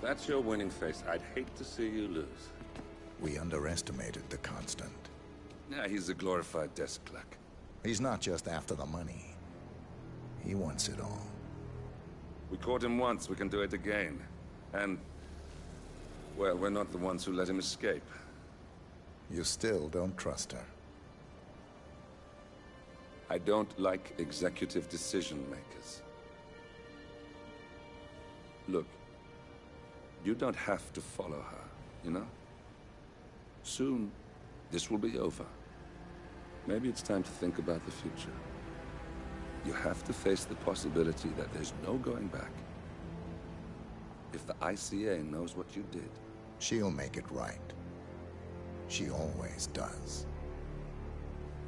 that's your winning face, I'd hate to see you lose. We underestimated the Constant. Yeah, he's a glorified desk clerk. He's not just after the money. He wants it all. We caught him once, we can do it again. And... well, we're not the ones who let him escape. You still don't trust her. I don't like executive decision makers. Look, you don't have to follow her, you know? Soon, this will be over. Maybe it's time to think about the future. You have to face the possibility that there's no going back. If the ICA knows what you did... she'll make it right. She always does.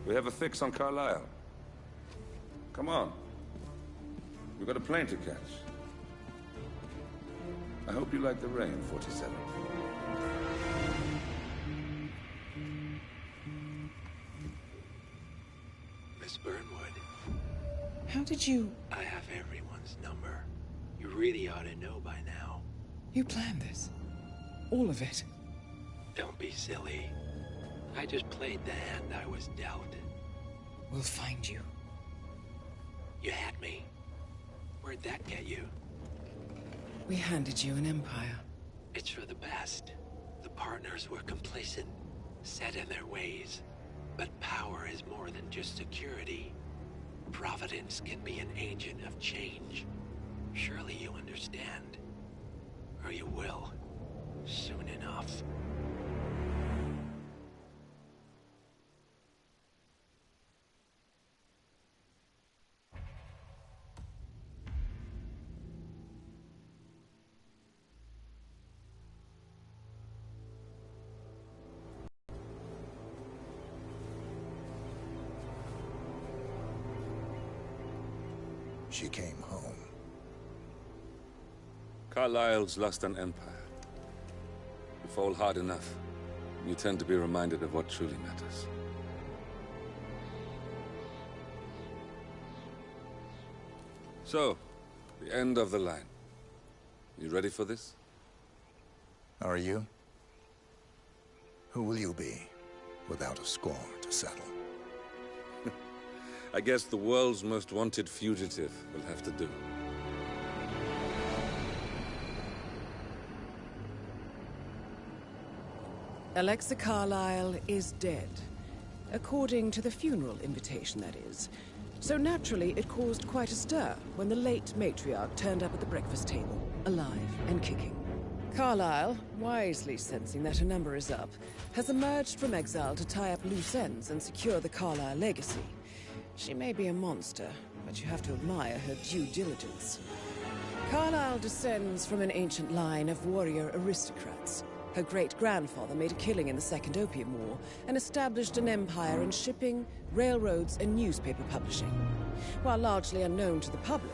We have a fix on Carlisle. Come on. We've got a plane to catch. I hope you like the rain, 47. Miss Burnwood. How did you... I have everyone's number. You really ought to know by now. You planned this? All of it? Don't be silly. I just played the hand I was dealt. We'll find you. You had me. Where'd that get you? We handed you an empire. It's for the best. The partners were complacent, set in their ways. But power is more than just security. Providence can be an agent of change. Surely you understand. Or you will. Soon enough. She came home. Carlisle's lost an empire. You fall hard enough, you tend to be reminded of what truly matters. So, the end of the line. You ready for this? Are you? Who will you be, without a score to settle? I guess the world's most wanted fugitive will have to do. Alexa Carlisle is dead. According to the funeral invitation, that is. So naturally, it caused quite a stir when the late matriarch turned up at the breakfast table, alive and kicking. Carlisle, wisely sensing that her number is up, has emerged from exile to tie up loose ends and secure the Carlisle legacy. She may be a monster, but you have to admire her due diligence. Carlisle descends from an ancient line of warrior aristocrats. Her great-grandfather made a killing in the Second Opium War and established an empire in shipping, railroads, and newspaper publishing. While largely unknown to the public,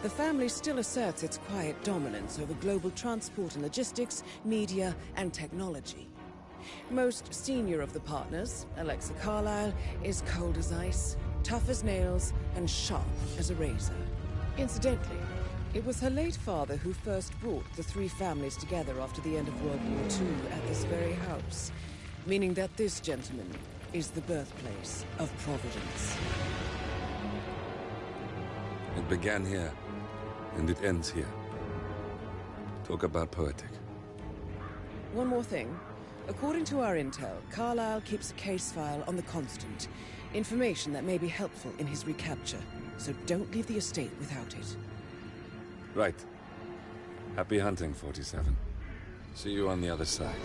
the family still asserts its quiet dominance over global transport and logistics, media, and technology. Most senior of the partners, Alexa Carlisle, is cold as ice, tough as nails, and sharp as a razor. Incidentally, it was her late father who first brought the three families together after the end of World War II at this very house, meaning that this gentleman is the birthplace of Providence. It began here, and it ends here. Talk about poetic. One more thing. According to our intel, Carlisle keeps a case file on the Constant. Information that may be helpful in his recapture, so don't leave the estate without it. Right. Happy hunting, 47. See you on the other side.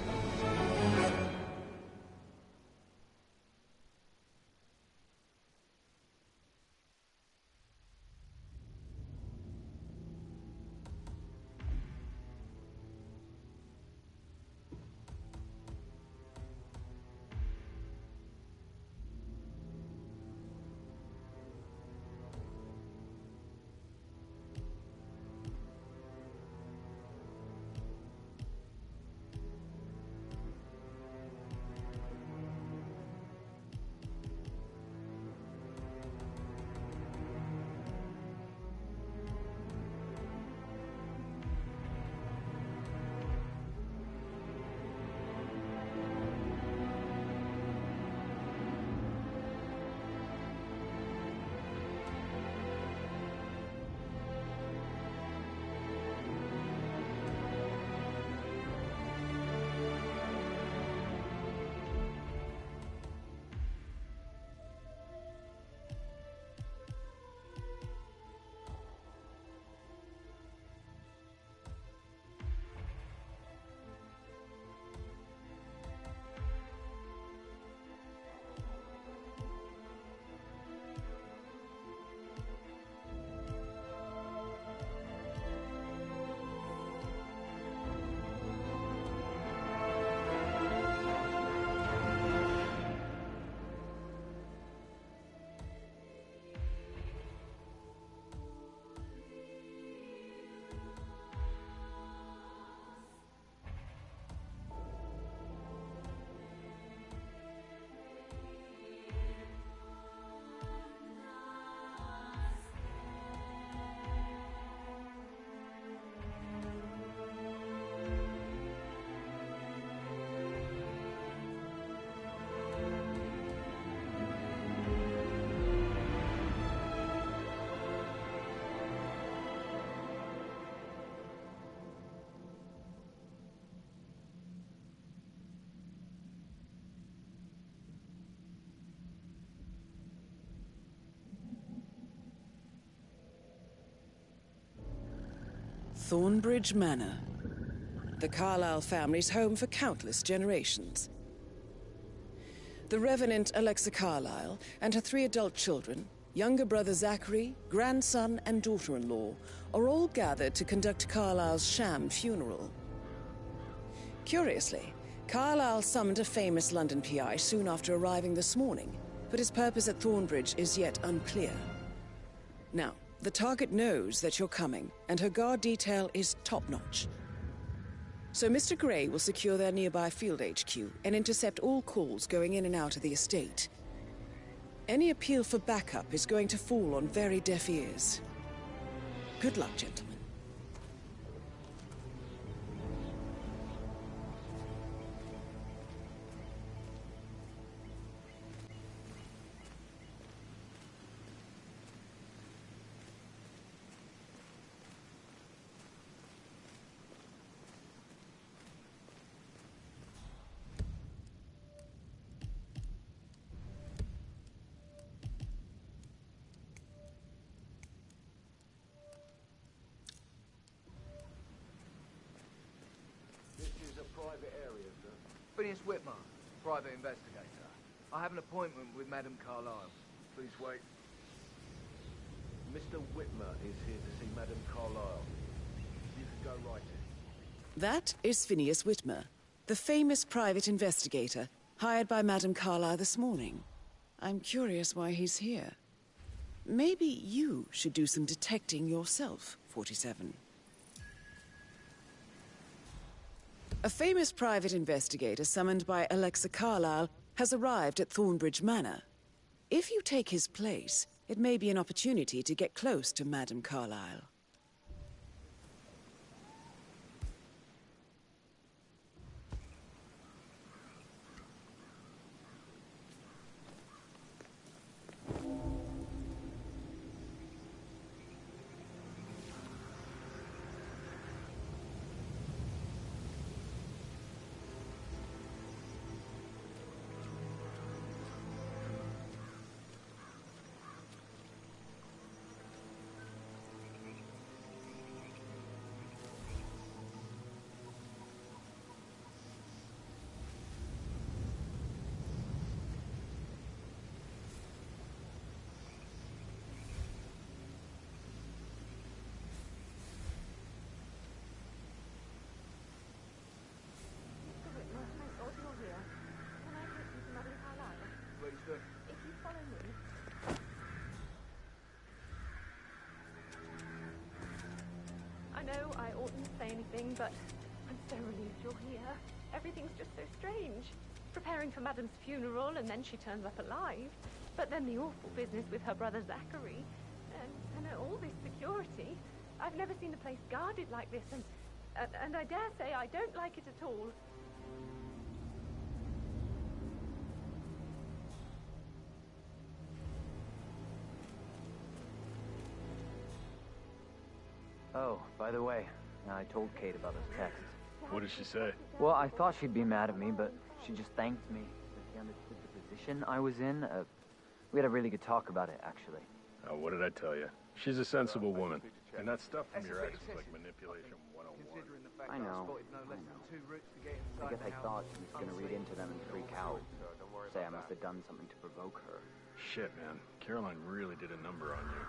Thornbridge Manor. The Carlyle family's home for countless generations. The Revenant Alexa Carlyle and her 3 adult children, younger brother Zachary, grandson and daughter-in-law, are all gathered to conduct Carlyle's sham funeral. Curiously, Carlyle summoned a famous London PI soon after arriving this morning, but his purpose at Thornbridge is yet unclear. Now, the target knows that you're coming, and her guard detail is top-notch. So Mr. Gray will secure their nearby field HQ and intercept all calls going in and out of the estate. Any appeal for backup is going to fall on very deaf ears. Good luck, gentlemen. Phineas Whitmer, private investigator. I have an appointment with Madame Carlyle. Please wait. Mr. Whitmer is here to see Madame Carlyle. You can go right in. That is Phineas Whitmer, the famous private investigator hired by Madame Carlyle this morning. I'm curious why he's here. Maybe you should do some detecting yourself, 47. A famous private investigator summoned by Alexa Carlyle has arrived at Thornbridge Manor. If you take his place, it may be an opportunity to get close to Madame Carlyle. I know I oughtn't say anything, but I'm so relieved you're here. Everything's just so strange. Preparing for Madame's funeral, and then she turns up alive. But then the awful business with her brother Zachary. And all this security. I've never seen the place guarded like this, and I dare say I don't like it at all. Oh, by the way, I told Kate about those texts. What did she say? Well, I thought she'd be mad at me, but she just thanked me. Said she understood the position I was in. We had a really good talk about it, actually. Oh, what did I tell you? She's a sensible woman. And that stuff from your ex is like manipulation 101. I know. I guess I thought she was gonna read into them and freak out. Say I must have done something to provoke her. Shit, man. Caroline really did a number on you.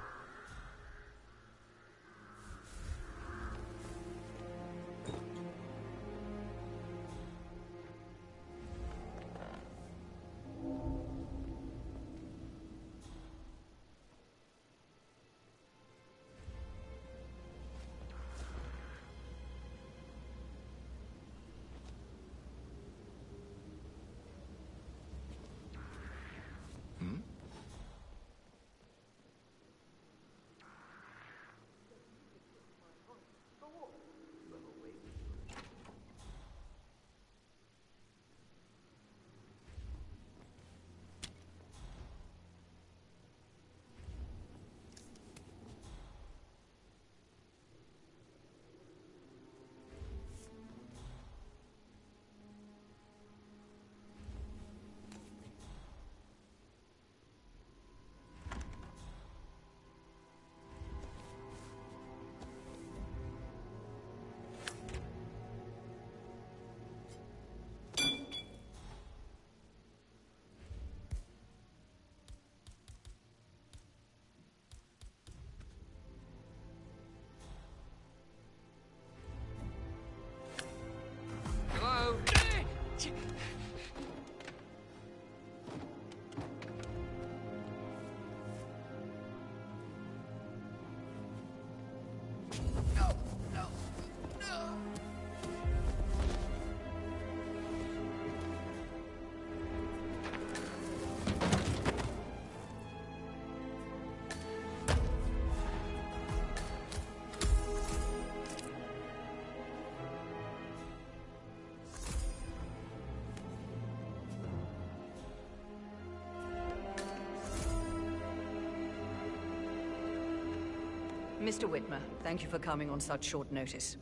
Mr. Whitmer, thank you for coming on such short notice.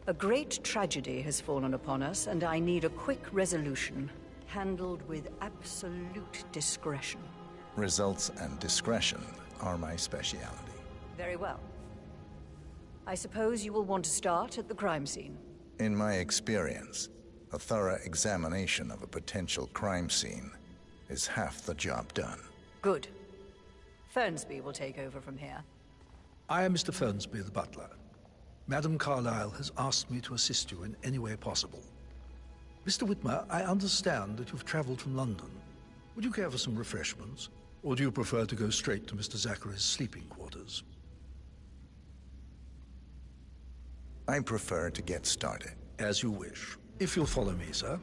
A great tragedy has fallen upon us, and I need a quick resolution, handled with absolute discretion. Results and discretion are my specialty. Very well. I suppose you will want to start at the crime scene. In my experience, a thorough examination of a potential crime scene is half the job done. Good. Fernsby will take over from here. I am Mr. Fernsby, the butler. Madame Carlyle has asked me to assist you in any way possible. Mr. Whitmer, I understand that you've traveled from London. Would you care for some refreshments? Or do you prefer to go straight to Mr. Zachary's sleeping quarters? I prefer to get started. As you wish. If you'll follow me, sir.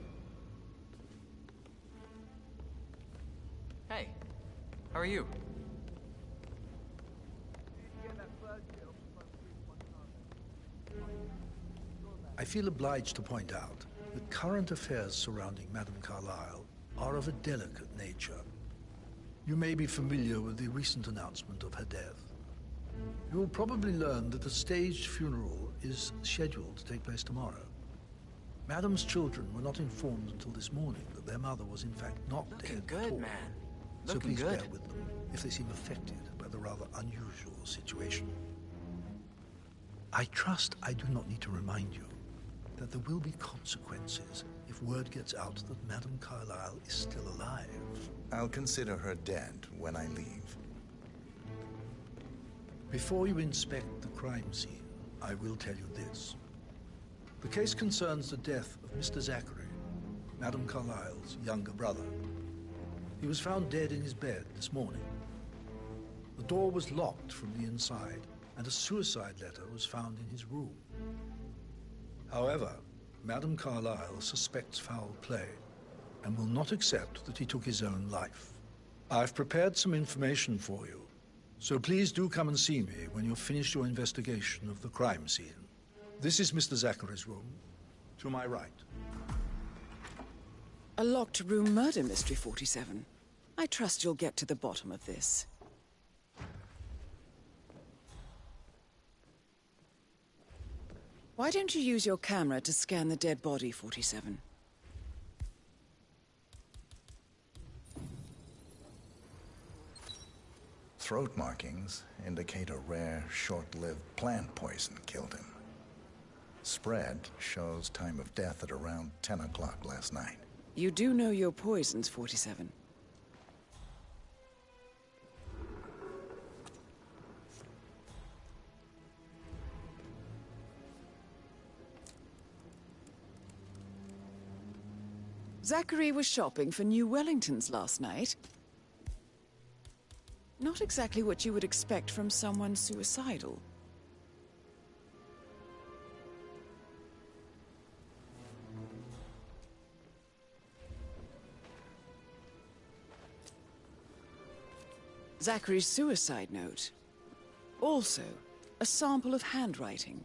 Hey, how are you? I feel obliged to point out that current affairs surrounding Madame Carlyle are of a delicate nature. You may be familiar with the recent announcement of her death. You will probably learn that a staged funeral is scheduled to take place tomorrow. Madame's children were not informed until this morning that their mother was in fact not dead Looking good, at all. man. So Looking please good. bear with them if they seem affected by the rather unusual situation. I trust I do not need to remind you that there will be consequences if word gets out that Madame Carlyle is still alive. I'll consider her dead when I leave. Before you inspect the crime scene, I will tell you this. The case concerns the death of Mr. Zachary, Madame Carlyle's younger brother. He was found dead in his bed this morning. The door was locked from the inside, and a suicide letter was found in his room. However, Madame Carlyle suspects foul play and will not accept that he took his own life. I've prepared some information for you, so please do come and see me when you've finished your investigation of the crime scene. This is Mr. Zachary's room, to my right. A locked room murder mystery, 47. I trust you'll get to the bottom of this. Why don't you use your camera to scan the dead body, 47? Throat markings indicate a rare, short-lived plant poison killed him. Spread shows time of death at around 10 o'clock last night. You do know your poisons, 47. Zachary was shopping for new Wellingtons last night. Not exactly what you would expect from someone suicidal. Zachary's suicide note. Also, a sample of handwriting.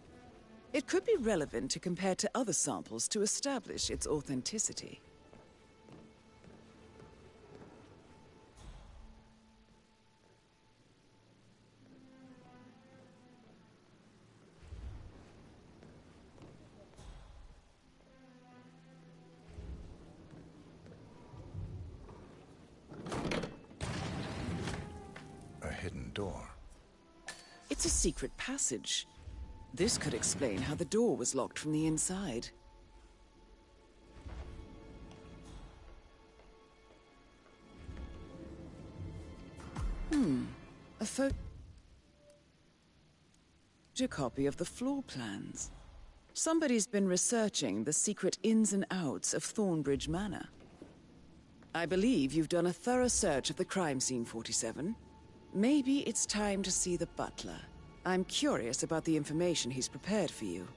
It could be relevant to compare to other samples to establish its authenticity. A hidden door. It's a secret passage. This could explain how the door was locked from the inside. A photocopy of the floor plans. Somebody's been researching the secret ins and outs of Thornbridge Manor. I believe you've done a thorough search of the crime scene, 47. Maybe it's time to see the butler. I'm curious about the information he's prepared for you.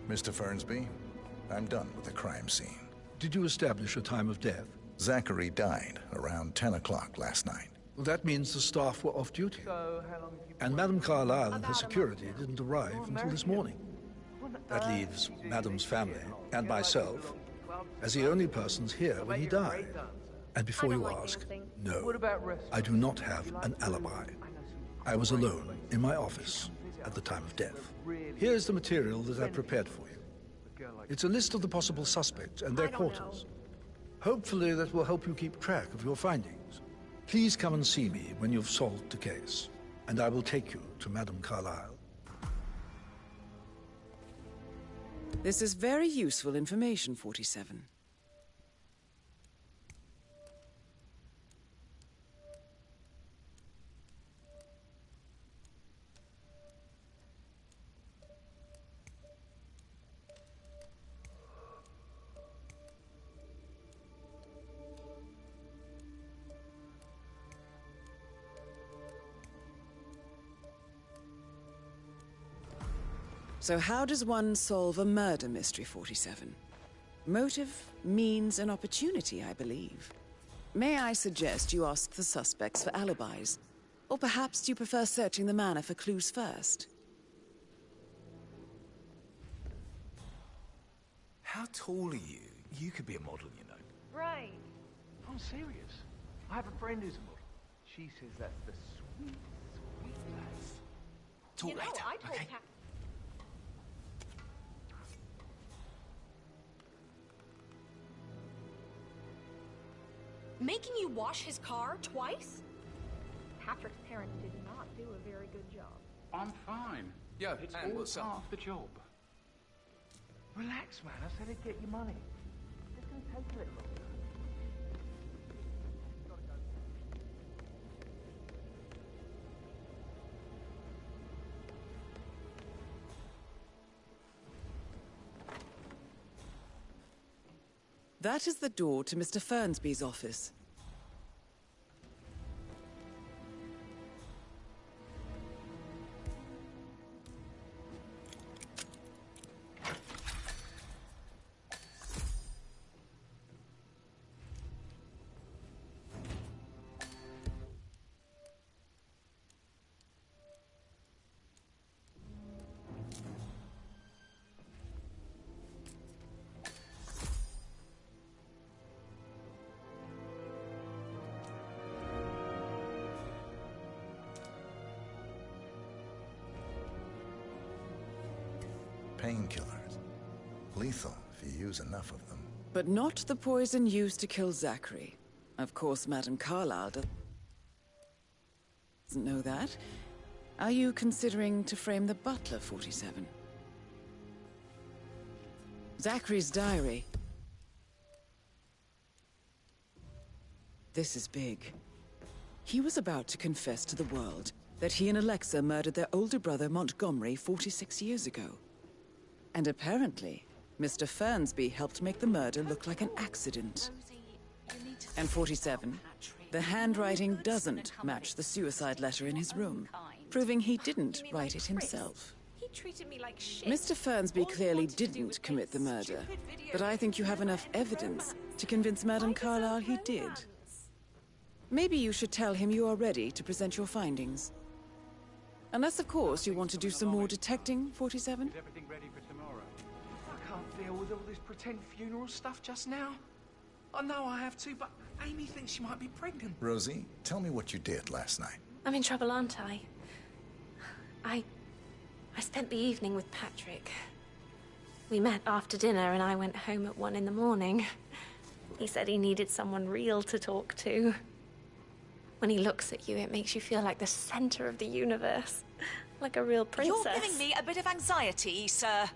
Mr. Fernsby, I'm done with the crime scene. Did you establish a time of death? Zachary died around 10 o'clock last night. Well, that means the staff were off duty. And Madame Carlyle and her security didn't arrive until this morning. That leaves Madame's family and myself as the only persons here when he died. And before you ask, no, I do not have an alibi. I was alone in my office at the time of death. Here's the material that I prepared for you. It's a list of the possible suspects and their quarters. Hopefully that will help you keep track of your findings. Please come and see me when you've solved the case, and I will take you to Madame Carlyle. This is very useful information, 47. So how does one solve a murder mystery, 47? Motive, means, and opportunity, I believe. May I suggest you ask the suspects for alibis? Or perhaps do you prefer searching the manor for clues first? How tall are you? You could be a model, you know. Right. I'm serious. I have a friend who's a model. She says that's the sweet, sweet place. Talk You know, later, I told okay? Making you wash his car twice? Patrick's parents did not do a very good job. I'm fine. Yo, It's man, all what's part up? of the job. Relax, man. I said I'd get you money. It's gonna take a little longer. That is the door to Mr. Fernsby's office. painkillers. Lethal if you use enough of them. But not the poison used to kill Zachary. Of course, Madame Carlyle doesn't know that. Are you considering to frame the butler, 47? Zachary's diary. This is big. He was about to confess to the world that he and Alexa murdered their older brother Montgomery 46 years ago. And apparently, Mr. Fernsby helped make the murder look like an accident. And 47, the handwriting doesn't match the suicide letter in his room, proving he didn't write it himself. He treated me like shit. Mr. Fernsby clearly didn't commit the murder, but I think you have enough evidence to convince Madame Carlyle he did. Maybe you should tell him you are ready to present your findings. Unless, of course, you want to do some more detecting, 47? Is everything ready for tomorrow? I can't deal with all this pretend funeral stuff just now. I know I have to, but Amy thinks she might be pregnant. Rosie, tell me what you did last night. I'm in trouble, aren't I? I spent the evening with Patrick. We met after dinner and I went home at 1 in the morning. He said he needed someone real to talk to. When he looks at you, it makes you feel like the center of the universe. Like a real princess. You're giving me a bit of anxiety, sir.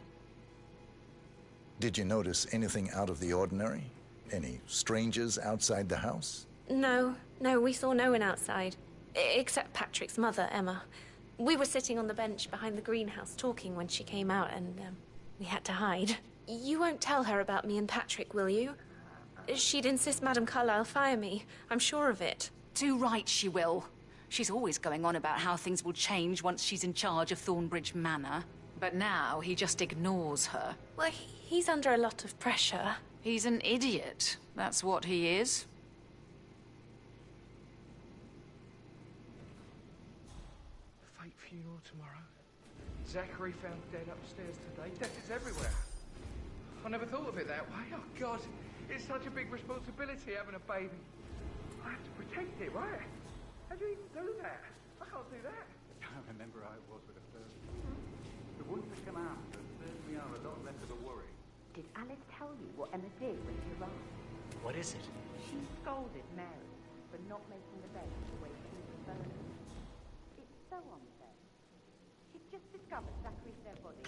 Did you notice anything out of the ordinary? Any strangers outside the house? No, we saw no one outside. Except Patrick's mother, Emma. We were sitting on the bench behind the greenhouse talking when she came out and we had to hide. You won't tell her about me and Patrick, will you? She'd insist Madame Carlyle fire me. I'm sure of it. Too right she will. She's always going on about how things will change once she's in charge of Thornbridge Manor. But now he just ignores her. Well, he's under a lot of pressure. He's an idiot. That's what he is. Fake funeral tomorrow. Zachary found dead upstairs today. Death is everywhere. I never thought of it that way. Oh, God. It's such a big responsibility having a baby. I have to protect it, right? How do you even do that? I can't do that. I remember how it was with the first one. The ones that come after certainly are a lot less of a worry. Did Alice tell you what Emma did when she arrived? What is it? She scolded Mary for not making the bed the way she was burning. It's so unfair. She'd just discovered Zachary's dead body.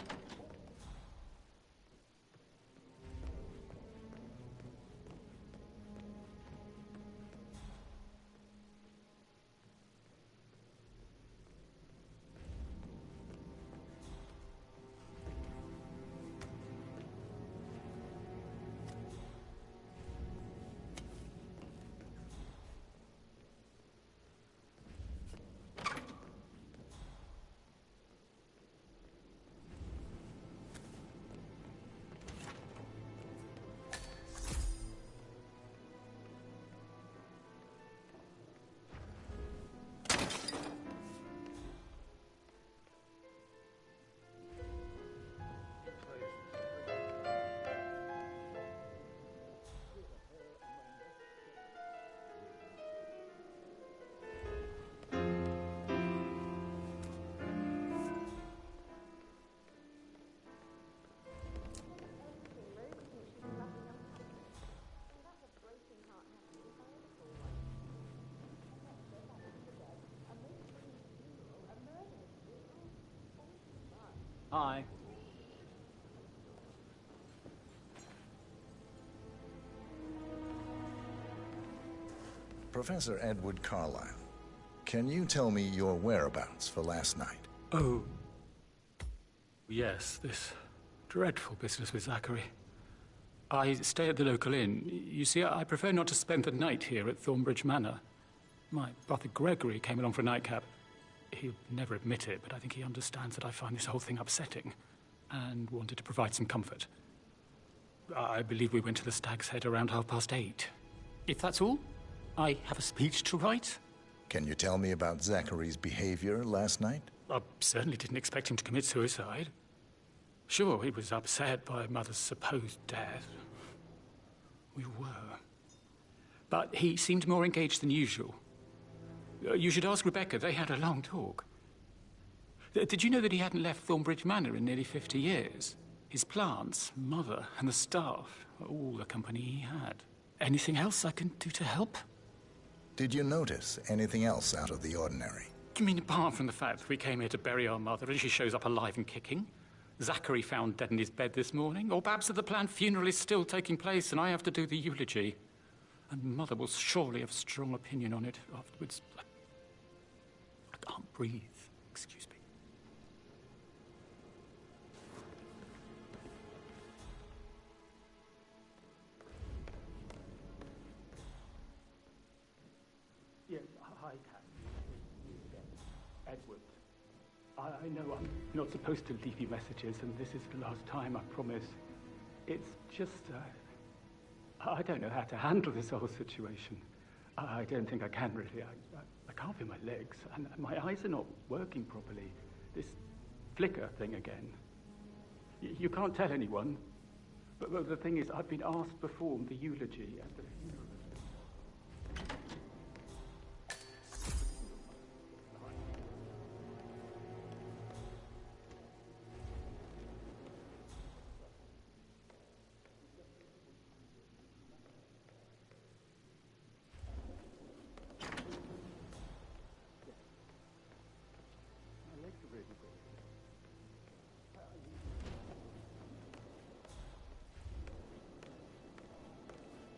Hi. Professor Edward Carlyle, can you tell me your whereabouts for last night? Oh. Yes, this dreadful business with Zachary. I stay at the local inn. You see, I prefer not to spend the night here at Thornbridge Manor. My brother Gregory came along for a nightcap. He'll never admit it, but I think he understands that I find this whole thing upsetting and wanted to provide some comfort. I believe we went to the Stag's Head around 8:30. If that's all, I have a speech to write. Can you tell me about Zachary's behavior last night? I certainly didn't expect him to commit suicide. Sure, he was upset by Mother's supposed death. We were. But he seemed more engaged than usual. You should ask Rebecca. They had a long talk. Did you know that he hadn't left Thornbridge Manor in nearly 50 years? His plants, Mother, and the staff were all the company he had. Anything else I can do to help? Did you notice anything else out of the ordinary? You mean apart from the fact that we came here to bury our mother and she shows up alive and kicking? Zachary found dead in his bed this morning? Or perhaps that the planned funeral is still taking place and I have to do the eulogy? And Mother will surely have a strong opinion on it afterwards. I can't breathe. Excuse me. Yeah, hi, Kat. Edward. I know I'm not supposed to leave you messages, and this is the last time, I promise. It's just, I don't know how to handle this whole situation. I don't think I can, really. I can't feel my legs, and my eyes are not working properly. This flicker thing again. You can't tell anyone, but the thing is, I've been asked to perform the eulogy at the funeral.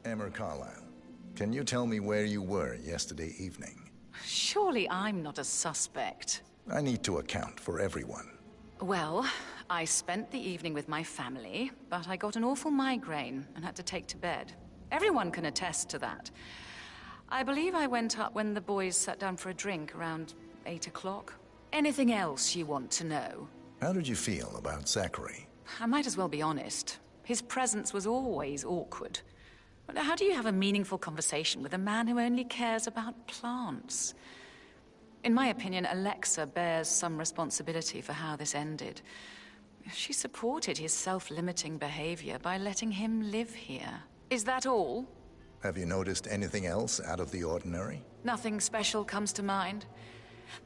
Emma Carlyle, can you tell me where you were yesterday evening? Surely I'm not a suspect. I need to account for everyone. Well, I spent the evening with my family, but I got an awful migraine and had to take to bed. Everyone can attest to that. I believe I went up when the boys sat down for a drink around 8 o'clock. Anything else you want to know? How did you feel about Zachary? I might as well be honest. His presence was always awkward. But how do you have a meaningful conversation with a man who only cares about plants? In my opinion, Alexa bears some responsibility for how this ended. She supported his self-limiting behavior by letting him live here. Is that all? Have you noticed anything else out of the ordinary? Nothing special comes to mind.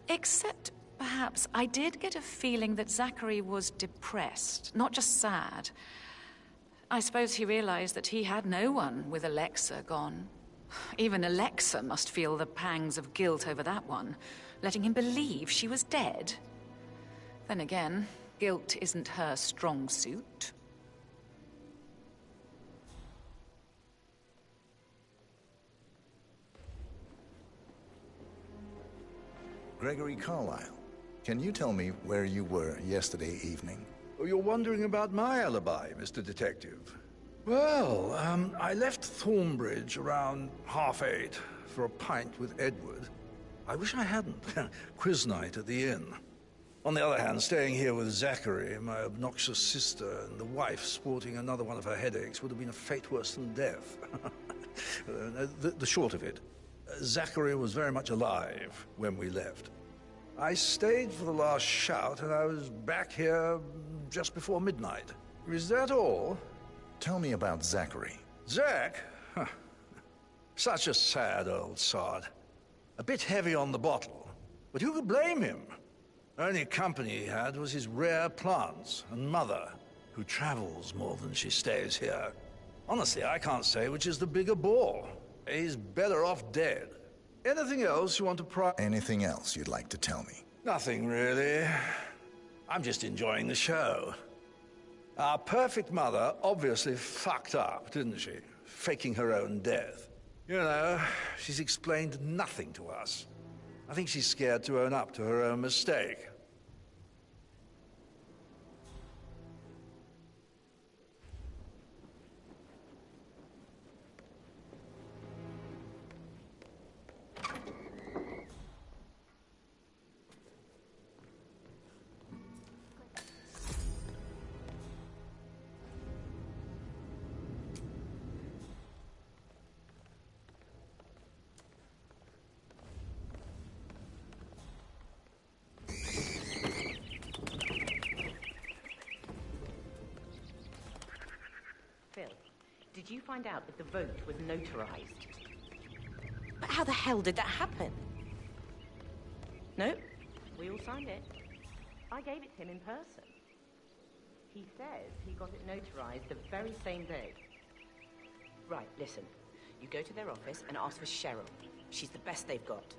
Except, perhaps, I did get a feeling that Zachary was depressed, not just sad. I suppose he realized that he had no one with Alexa gone. Even Alexa must feel the pangs of guilt over that one, letting him believe she was dead. Then again, guilt isn't her strong suit. Gregory Carlyle, can you tell me where you were yesterday evening? Oh, you're wondering about my alibi, Mr. Detective. Well, I left Thornbridge around 8:30 for a pint with Edward. I wish I hadn't. Quiz night at the inn. On the other hand, staying here with Zachary, my obnoxious sister, and the wife sporting another one of her headaches would have been a fate worse than death. The short of it, Zachary was very much alive when we left. I stayed for the last shout, and I was back here just before midnight. Is that all? Tell me about Zachary. Zach? Huh. Such a sad old sod. A bit heavy on the bottle, but who could blame him? Only company he had was his rare plants and Mother, who travels more than she stays here. Honestly, I can't say which is the bigger bore. He's better off dead. Anything else you want to Anything else you'd like to tell me? Nothing, really. I'm just enjoying the show. Our perfect mother obviously fucked up, didn't she? Faking her own death. You know, she's explained nothing to us. I think she's scared to own up to her own mistake. Did you find out that the vote was notarized? But how the hell did that happen? No, we all signed it. I gave it to him in person. He says he got it notarized the very same day. Right, listen. You go to their office and ask for Cheryl. She's the best they've got.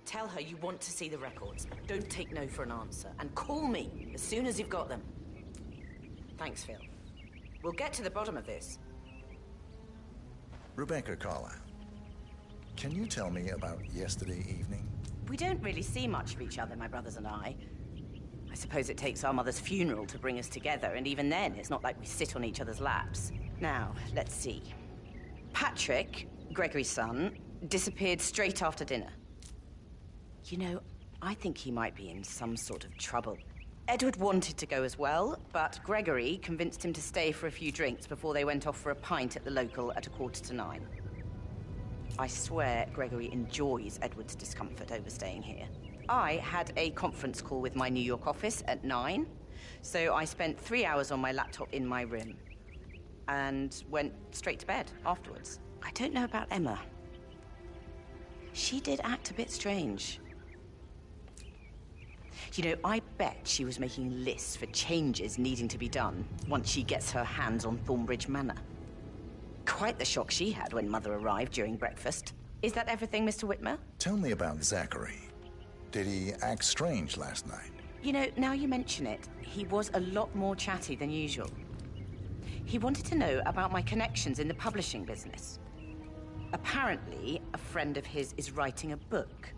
Tell her you want to see the records. Don't take no for an answer. And call me as soon as you've got them. Thanks, Phil. We'll get to the bottom of this. Rebecca Carlyle, can you tell me about yesterday evening? We don't really see much of each other, my brothers and I. I suppose it takes our mother's funeral to bring us together, and even then, it's not like we sit on each other's laps. Now, let's see. Patrick, Gregory's son, disappeared straight after dinner. You know, I think he might be in some sort of trouble. Edward wanted to go as well, but Gregory convinced him to stay for a few drinks before they went off for a pint at the local at 9:15. I swear Gregory enjoys Edward's discomfort over staying here. I had a conference call with my New York office at 9, so I spent 3 hours on my laptop in my room and went straight to bed afterwards. I don't know about Emma. She did act a bit strange. You know, I bet she was making lists for changes needing to be done once she gets her hands on Thornbridge Manor. Quite the shock she had when Mother arrived during breakfast. Is that everything, Mr. Whitmer? Tell me about Zachary. Did he act strange last night? You know, now you mention it, he was a lot more chatty than usual. He wanted to know about my connections in the publishing business. Apparently, a friend of his is writing a book,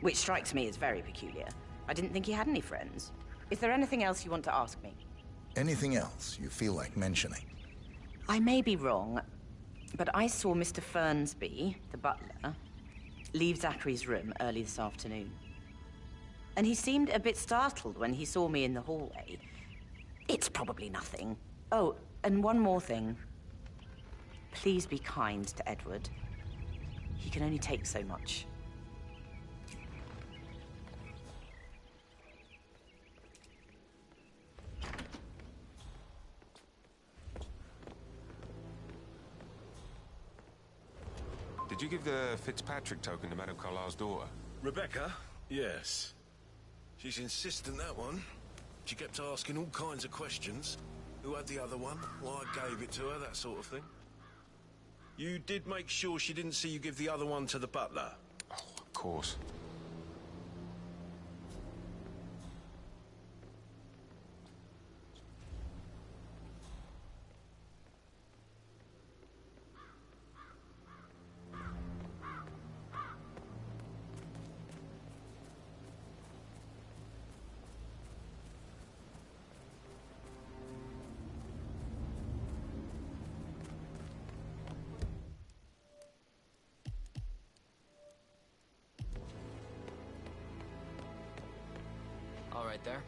which strikes me as very peculiar. I didn't think he had any friends. Is there anything else you want to ask me? Anything else you feel like mentioning? I may be wrong, but I saw Mr. Fernsby, the butler, leave Zachary's room early this afternoon. And he seemed a bit startled when he saw me in the hallway. It's probably nothing. Oh, and one more thing. Please be kind to Edward. He can only take so much. Did you give the Fitzpatrick token to Madame Carlyle's daughter? Rebecca? Yes. She's insistent, that one. She kept asking all kinds of questions. Who had the other one? Why I gave it to her, that sort of thing. You did make sure she didn't see you give the other one to the butler? Oh, of course. All right there.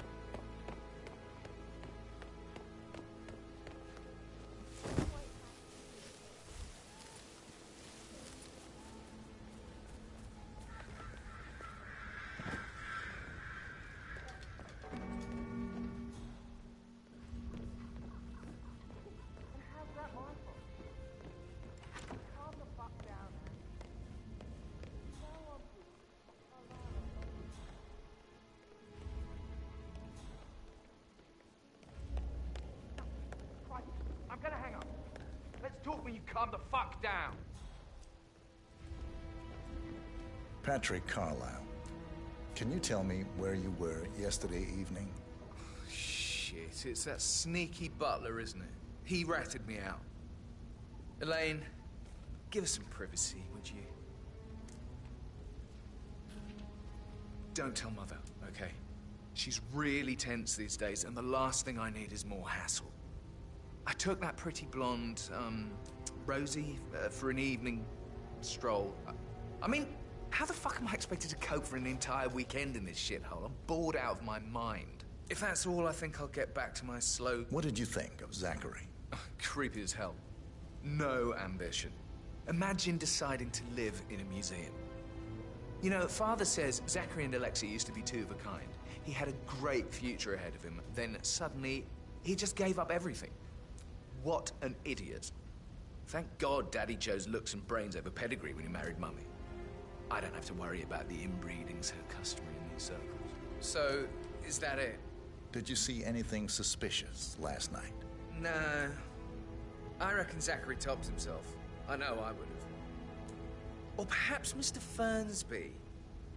I'm gonna hang up. Let's talk when you calm the fuck down. Patrick Carlyle, can you tell me where you were yesterday evening? Shit, it's that sneaky butler, isn't it? He ratted me out. Elaine, give us some privacy, would you? Don't tell Mother, okay? She's really tense these days, and the last thing I need is more hassle. I took that pretty blonde, Rosie, for an evening stroll. I mean, how the fuck am I expected to cope for an entire weekend in this shithole? I'm bored out of my mind. If that's all, I think I'll get back to my slow... What did you think of Zachary? Creepy as hell. No ambition. Imagine deciding to live in a museum. You know, Father says Zachary and Alexia used to be two of a kind. He had a great future ahead of him. Then suddenly, he just gave up everything. What an idiot. Thank God Daddy chose looks and brains over pedigree when he married Mummy. I don't have to worry about the inbreeding so customary in these circles. So, is that it? Did you see anything suspicious last night? No. I reckon Zachary topped himself. I know I would have. Or perhaps Mr. Fernsby.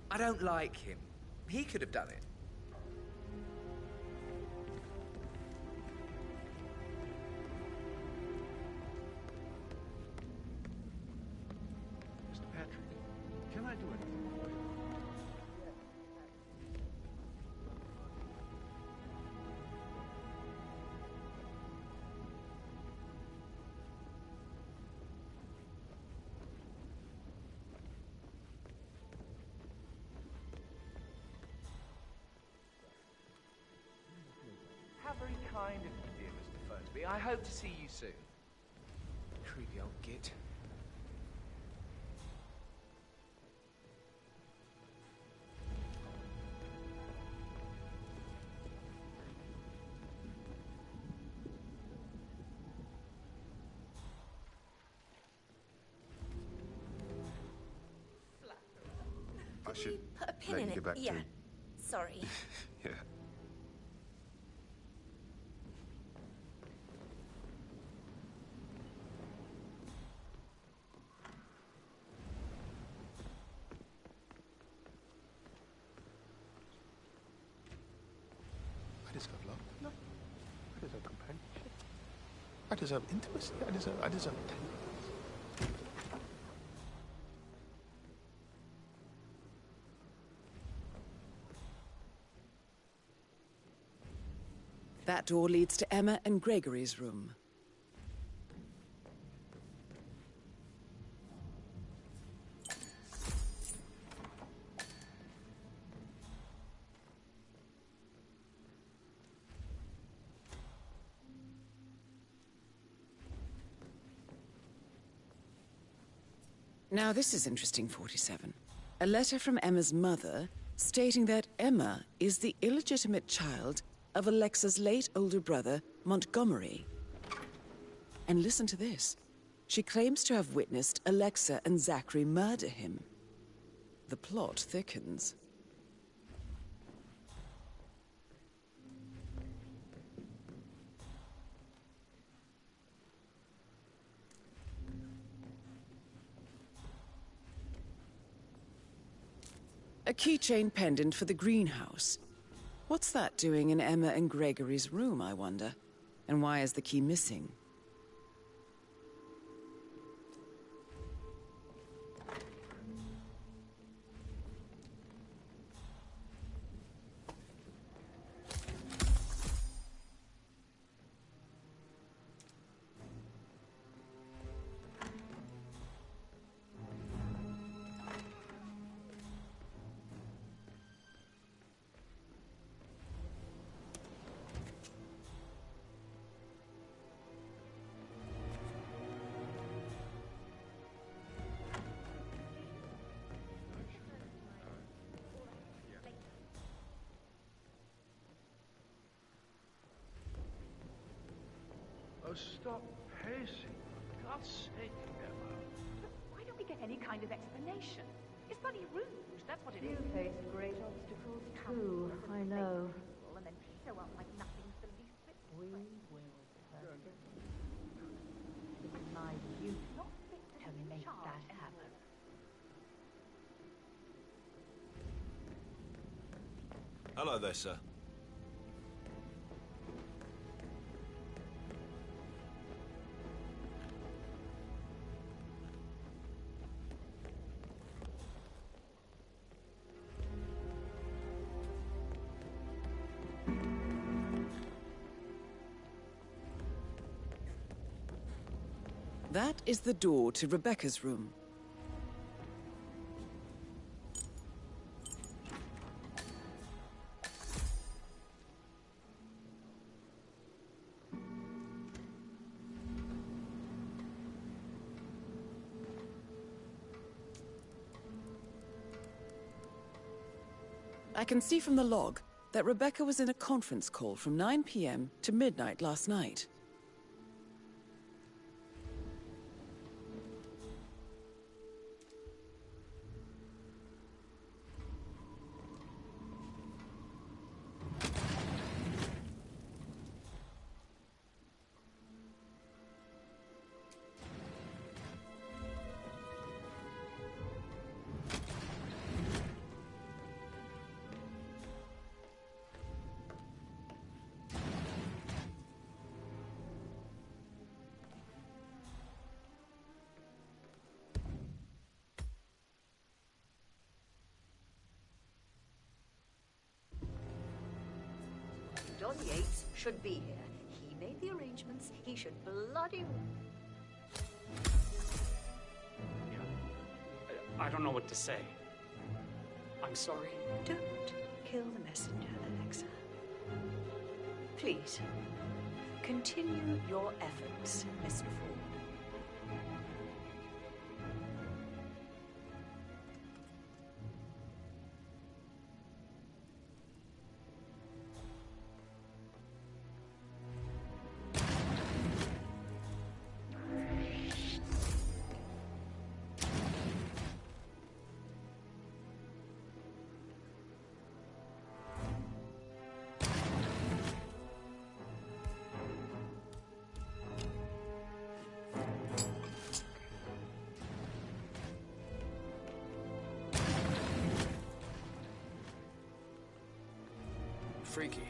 I don't like him. He could have done it. Mr. Patrick, can I do anything for you? How very kind of you, dear Mr. Fernsby. I hope to see you soon. Creepy old git. I should Put a pin let in you it. get back Yeah. to... Sorry. Yeah. I deserve love. No. I deserve companionship. I deserve intimacy. I deserve attention. That door leads to Emma and Gregory's room. Now this is interesting, 47. A letter from Emma's mother stating that Emma is the illegitimate child of Alexa's late older brother, Montgomery. And listen to this. She claims to have witnessed Alexa and Zachary murder him. The plot thickens. A keychain pendant for the greenhouse. What's that doing in Emma and Gregory's room, I wonder? And why is the key missing? Oh, stop pacing. For God's sake, Emma. Why don't we get any kind of explanation? It's bloody rude, that's what it is. You face great obstacles too, I know. And then show up like nothing's the least bit. We will persevere. It is my duty to make that happen. Hello there, sir. That is the door to Rebecca's room. I can see from the log that Rebecca was in a conference call from 9 p.m. to midnight last night. John Yates should be here. He made the arrangements. He should bloody... I don't know what to say. I'm sorry. Don't kill the messenger, Alexa. Please, continue your efforts, Mr. Ford. Freaky.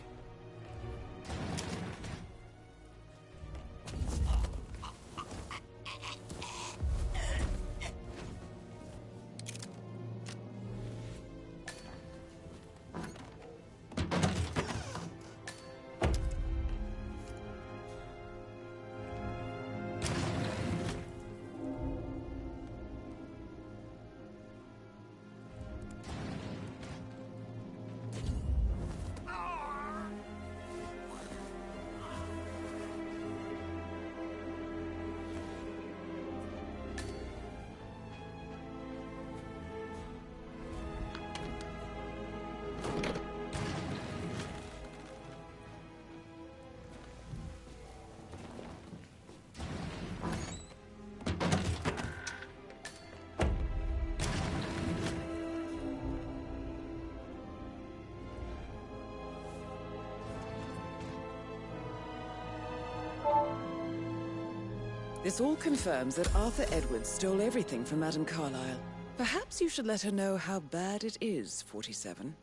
This all confirms that Arthur Edwards stole everything from Madame Carlyle. Perhaps you should let her know how bad it is, 47.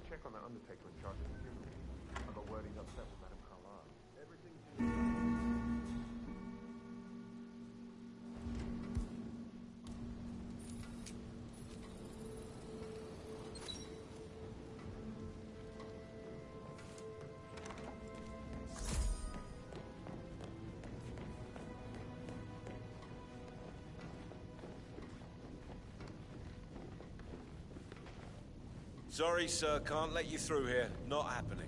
Check on that undertaker in charge of the funeral. I got word he's upset with Madame Carlyle. Everything's... Sorry, sir, can't let you through here. Not happening.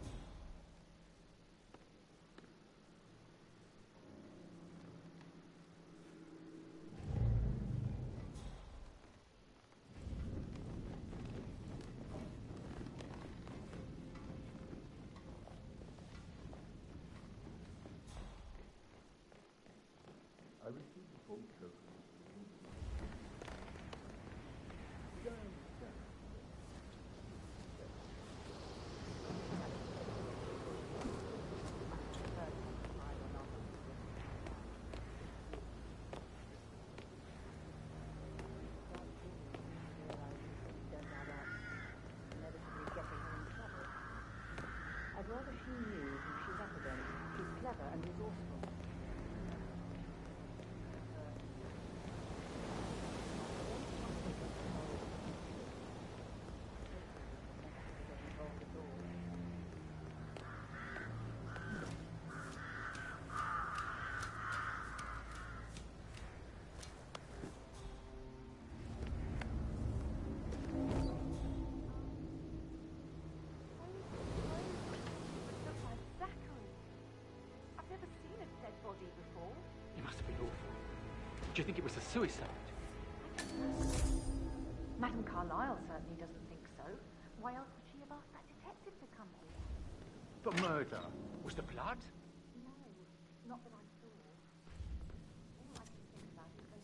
I received a phone call. you think it was a suicide? Madame Carlyle certainly doesn't think so. Why else would she have asked that detective to come here? But murder was the blood? No, not that I saw. All I can think about is when...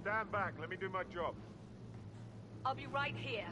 Stand back, let me do my job. I'll be right here.